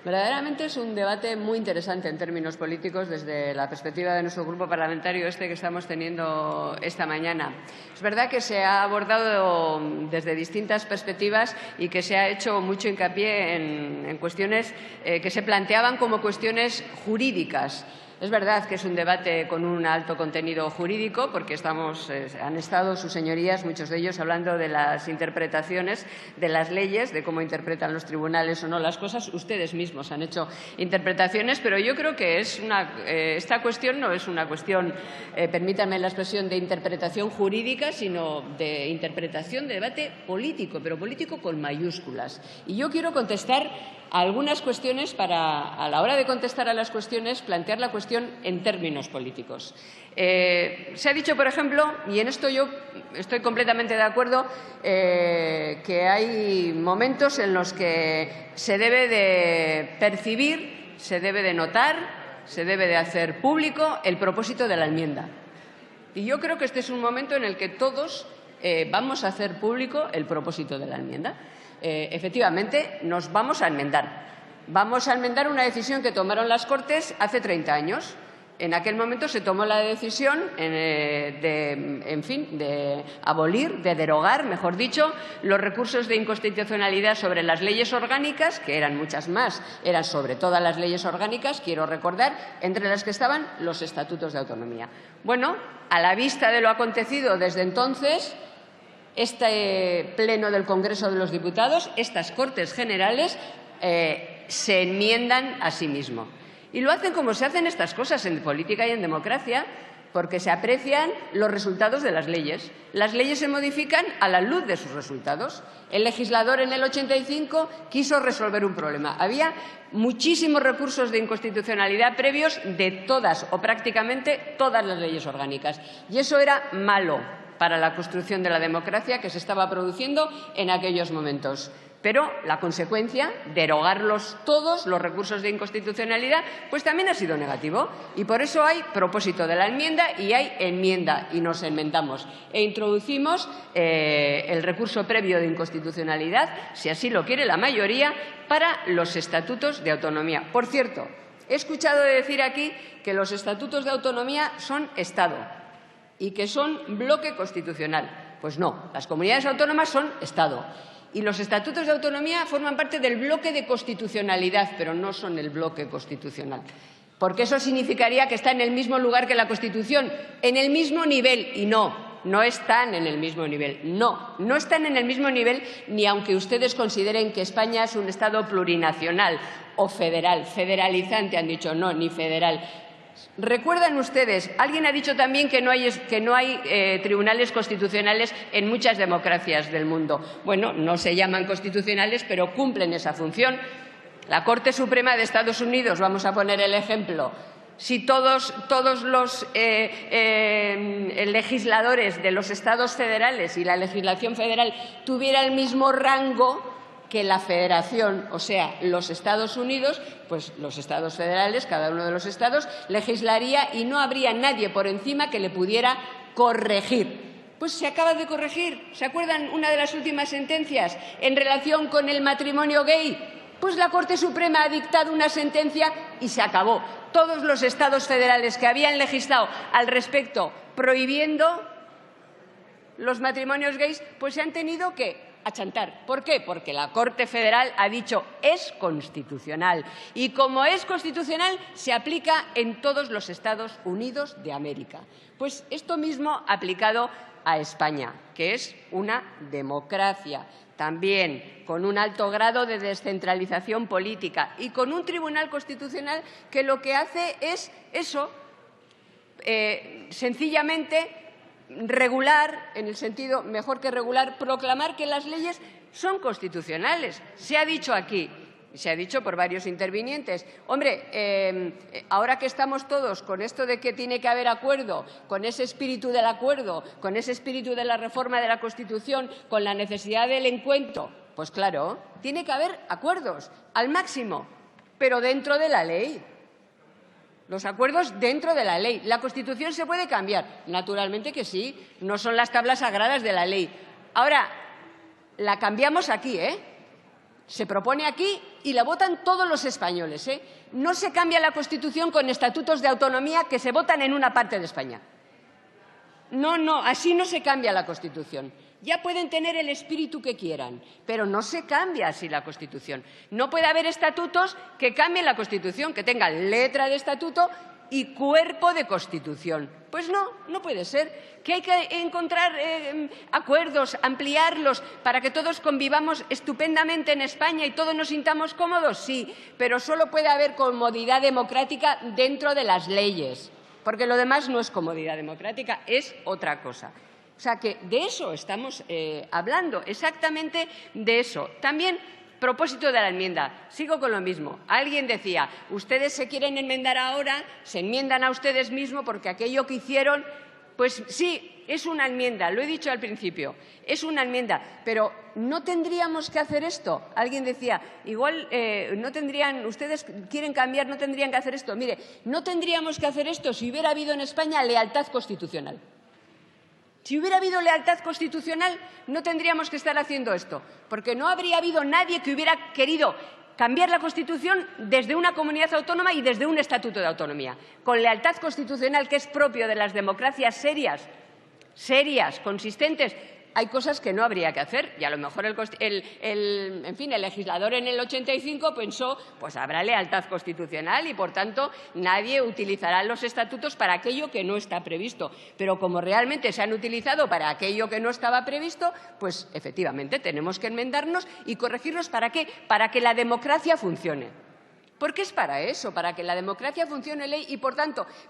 Verdaderamente es un debate muy interesante en términos políticos desde la perspectiva de nuestro grupo parlamentario que estamos teniendo esta mañana. Es verdad que se ha abordado desde distintas perspectivas y que se ha hecho mucho hincapié en cuestiones que se planteaban como cuestiones jurídicas. Es verdad que es un debate con un alto contenido jurídico, porque han estado sus señorías, muchos de ellos, hablando de las interpretaciones de las leyes, de cómo interpretan los tribunales o no las cosas. Ustedes mismos han hecho interpretaciones, pero yo creo que esta cuestión no es una cuestión, permítanme la expresión, de interpretación jurídica, sino de interpretación de debate político, pero político con mayúsculas. Y yo quiero contestar a algunas cuestiones para, a la hora de contestar a las cuestiones, plantear la cuestión en términos políticos. Se ha dicho, por ejemplo, y en esto yo estoy completamente de acuerdo, que hay momentos en los que se debe de percibir, se debe de notar, se debe de hacer público el propósito de la enmienda. Y yo creo que este es un momento en el que todos vamos a hacer público el propósito de la enmienda. Efectivamente, nos vamos a enmendar. Vamos a enmendar una decisión que tomaron las Cortes hace 30 años. En aquel momento se tomó la decisión de abolir, de derogar, mejor dicho, los recursos de inconstitucionalidad sobre las leyes orgánicas, que eran muchas más, eran sobre todas las leyes orgánicas, quiero recordar, entre las que estaban los estatutos de autonomía. Bueno, a la vista de lo acontecido desde entonces, este Pleno del Congreso de los Diputados, estas Cortes Generales, se enmiendan a sí mismos. Y lo hacen como se hacen estas cosas en política y en democracia, porque se aprecian los resultados de las leyes. Las leyes se modifican a la luz de sus resultados. El legislador en el 85 quiso resolver un problema. Había muchísimos recursos de inconstitucionalidad previos de todas o prácticamente todas las leyes orgánicas. Y eso era malo para la construcción de la democracia que se estaba produciendo en aquellos momentos. Pero la consecuencia, derogarlos todos, los recursos de inconstitucionalidad, pues también ha sido negativo. Y por eso hay propósito de la enmienda y hay enmienda, y nos enmendamos. E introducimos el recurso previo de inconstitucionalidad, si así lo quiere la mayoría, para los estatutos de autonomía. Por cierto, he escuchado decir aquí que los estatutos de autonomía son Estado y que son bloque constitucional. Pues no, las comunidades autónomas son Estado. Y los estatutos de autonomía forman parte del bloque de constitucionalidad, pero no son el bloque constitucional. Porque eso significaría que está en el mismo lugar que la Constitución, en el mismo nivel. Y no están en el mismo nivel. No están en el mismo nivel, ni aunque ustedes consideren que España es un Estado plurinacional o federal, federalizante, han dicho no, ni federal. ¿Recuerdan ustedes? Alguien ha dicho también que no hay tribunales constitucionales en muchas democracias del mundo. Bueno, no se llaman constitucionales, pero cumplen esa función. La Corte Suprema de Estados Unidos, vamos a poner el ejemplo. Si todos los legisladores de los estados federales y la legislación federal tuviera el mismo rango que la Federación, o sea, los Estados Unidos, pues los estados federales, cada uno de los estados, legislaría y no habría nadie por encima que le pudiera corregir. Pues se acaba de corregir. ¿Se acuerdan una de las últimas sentencias en relación con el matrimonio gay? Pues la Corte Suprema ha dictado una sentencia y se acabó. Todos los estados federales que habían legislado al respecto prohibiendo los matrimonios gays, pues se han tenido que achantar. ¿Por qué? Porque la Corte Federal ha dicho es constitucional. Y como es constitucional, se aplica en todos los Estados Unidos de América. Pues esto mismo aplicado a España, que es una democracia, también con un alto grado de descentralización política y con un Tribunal Constitucional que lo que hace es eso, sencillamente regular, en el sentido, mejor que regular, proclamar que las leyes son constitucionales. Se ha dicho aquí, se ha dicho por varios intervinientes. Hombre, ahora que estamos todos con esto de que tiene que haber acuerdo, con ese espíritu del acuerdo, con ese espíritu de la reforma de la Constitución, con la necesidad del encuentro, pues claro, tiene que haber acuerdos al máximo, pero dentro de la ley. Los acuerdos dentro de la ley. ¿La Constitución se puede cambiar? Naturalmente que sí. No son las tablas sagradas de la ley. Ahora, la cambiamos aquí, Se propone aquí y la votan todos los españoles, ¿eh? No se cambia la Constitución con estatutos de autonomía que se votan en una parte de España. No, así no se cambia la Constitución. Ya pueden tener el espíritu que quieran, pero no se cambia así la Constitución. No puede haber estatutos que cambien la Constitución, que tengan letra de estatuto y cuerpo de Constitución. Pues no puede ser. ¿Que hay que encontrar acuerdos, ampliarlos para que todos convivamos estupendamente en España y todos nos sintamos cómodos? Sí, pero solo puede haber comodidad democrática dentro de las leyes, porque lo demás no es comodidad democrática, es otra cosa. O sea que de eso estamos hablando, exactamente de eso. También, propósito de la enmienda, sigo con lo mismo. Alguien decía, ustedes se quieren enmendar ahora, se enmiendan a ustedes mismos porque aquello que hicieron, pues sí, es una enmienda, lo he dicho al principio, es una enmienda, pero ¿no tendríamos que hacer esto? Alguien decía, igual no tendrían, ustedes quieren cambiar, no tendrían que hacer esto. Mire, no tendríamos que hacer esto si hubiera habido en España lealtad constitucional. Si hubiera habido lealtad constitucional, no tendríamos que estar haciendo esto, porque no habría habido nadie que hubiera querido cambiar la Constitución desde una comunidad autónoma y desde un estatuto de autonomía. Con lealtad constitucional, que es propio de las democracias serias, consistentes, hay cosas que no habría que hacer y a lo mejor el legislador en el 85 pensó, pues habrá lealtad constitucional y, por tanto, nadie utilizará los estatutos para aquello que no está previsto. Pero como realmente se han utilizado para aquello que no estaba previsto, pues efectivamente tenemos que enmendarnos y corregirlos. ¿Para qué? Para que la democracia funcione. Porque es para eso, para que la democracia funcione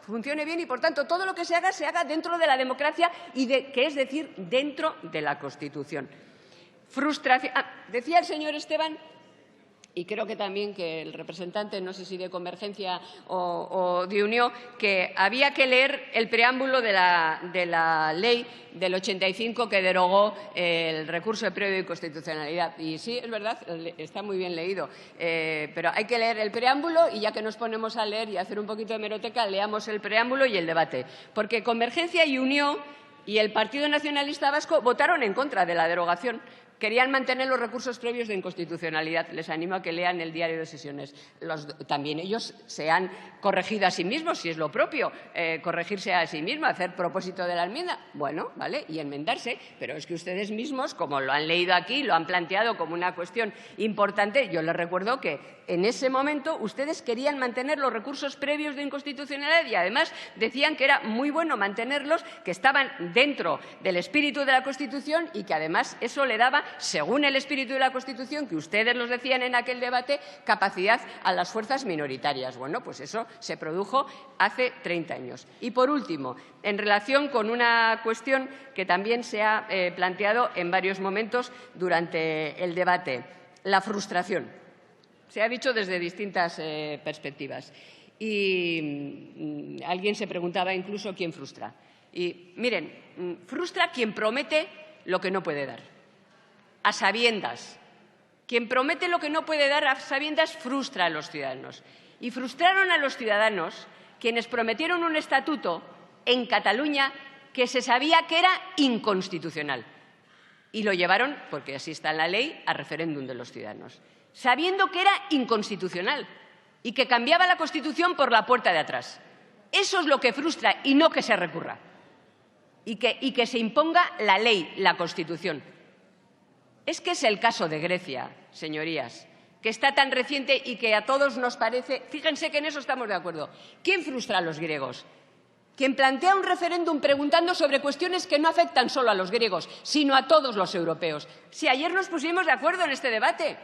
funcione bien y, por tanto, todo lo que se haga dentro de la democracia que es decir, dentro de la Constitución. Frustración. Decía el señor Esteban, y creo que también que el representante, no sé si de Convergencia o de Unió, que había que leer el preámbulo de la ley del 85 que derogó el recurso de prueba de inconstitucionalidad. Y sí, es verdad, está muy bien leído, pero hay que leer el preámbulo y ya que nos ponemos a leer y a hacer un poquito de hemeroteca, leamos el preámbulo y el debate. Porque Convergencia y Unió y el Partido Nacionalista Vasco votaron en contra de la derogación. Querían mantener los recursos previos de inconstitucionalidad. Les animo a que lean el diario de sesiones. También ellos se han corregido a sí mismos, si es lo propio, corregirse a sí mismos, hacer propósito de la enmienda. Bueno, vale, y enmendarse. Pero es que ustedes mismos, como lo han leído aquí, lo han planteado como una cuestión importante. Yo les recuerdo que en ese momento ustedes querían mantener los recursos previos de inconstitucionalidad y además decían que era muy bueno mantenerlos, que estaban dentro del espíritu de la Constitución y que además eso le daba, según el espíritu de la Constitución, que ustedes nos decían en aquel debate, capacidad a las fuerzas minoritarias. Bueno, pues eso se produjo hace 30 años. Y, por último, en relación con una cuestión que también se ha planteado en varios momentos durante el debate, la frustración. Se ha dicho desde distintas perspectivas. Y alguien se preguntaba incluso quién frustra. Y, miren, frustra quien promete lo que no puede dar. A sabiendas. Quien promete lo que no puede dar a sabiendas frustra a los ciudadanos. Y frustraron a los ciudadanos quienes prometieron un estatuto en Cataluña que se sabía que era inconstitucional. Y lo llevaron, porque así está en la ley, a referéndum de los ciudadanos, sabiendo que era inconstitucional y que cambiaba la Constitución por la puerta de atrás. Eso es lo que frustra y no que se recurra. Y que se imponga la ley, la Constitución. Es que es el caso de Grecia, señorías, que está tan reciente y que a todos nos parece. Fíjense que en eso estamos de acuerdo. ¿Quién frustra a los griegos? Quien plantea un referéndum preguntando sobre cuestiones que no afectan solo a los griegos, sino a todos los europeos. Si ayer nos pusimos de acuerdo en este debate,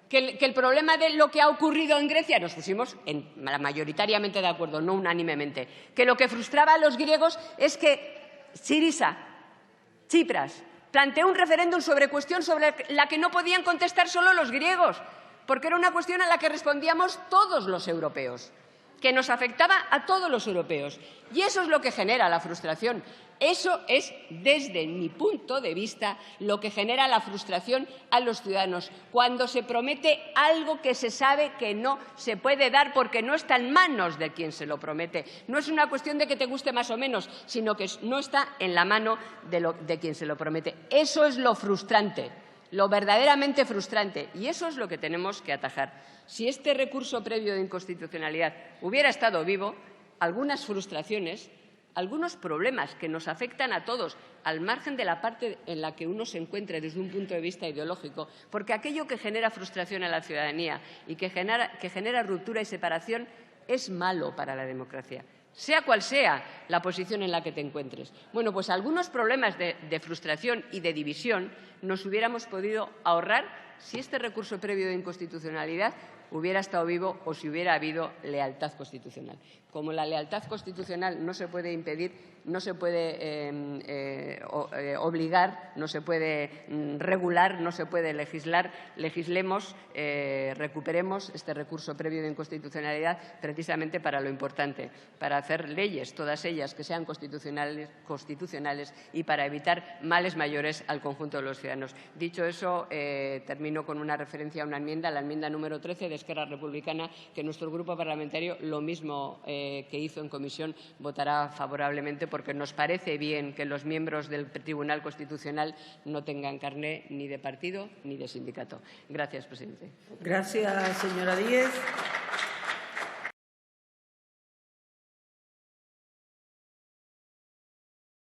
que el problema de lo que ha ocurrido en Grecia, nos pusimos mayoritariamente de acuerdo, no unánimemente, que lo que frustraba a los griegos es que Syriza, Tsipras, planteó un referéndum sobre cuestión sobre la que no podían contestar solo los griegos, porque era una cuestión a la que respondíamos todos los europeos, que nos afectaba a todos los europeos. Y eso es lo que genera la frustración. Eso es, desde mi punto de vista, lo que genera la frustración a los ciudadanos, cuando se promete algo que se sabe que no se puede dar porque no está en manos de quien se lo promete. No es una cuestión de que te guste más o menos, sino que no está en la mano de quien se lo promete. Eso es lo frustrante. lo verdaderamente frustrante. Y eso es lo que tenemos que atajar. Si este recurso previo de inconstitucionalidad hubiera estado vivo, algunas frustraciones, algunos problemas que nos afectan a todos, al margen de la parte en la que uno se encuentre desde un punto de vista ideológico, porque aquello que genera frustración a la ciudadanía y que genera ruptura y separación es malo para la democracia, sea cual sea la posición en la que te encuentres. Bueno, pues algunos problemas de frustración y de división nos hubiéramos podido ahorrar si este recurso previo de inconstitucionalidad hubiera estado vivo o si hubiera habido lealtad constitucional. Como la lealtad constitucional no se puede impedir, no se puede obligar, no se puede regular, no se puede legislar, legislemos, recuperemos este recurso previo de inconstitucionalidad precisamente para lo importante, para hacer leyes, todas ellas que sean constitucionales y para evitar males mayores al conjunto de los ciudadanos. Dicho eso, termino con una referencia a una enmienda, la enmienda número 13 de Esquerra Republicana, que nuestro grupo parlamentario, lo mismo que hizo en comisión, votará favorablemente, porque nos parece bien que los miembros del Tribunal Constitucional no tengan carné ni de partido ni de sindicato. Gracias, presidente. Gracias, señora Díez.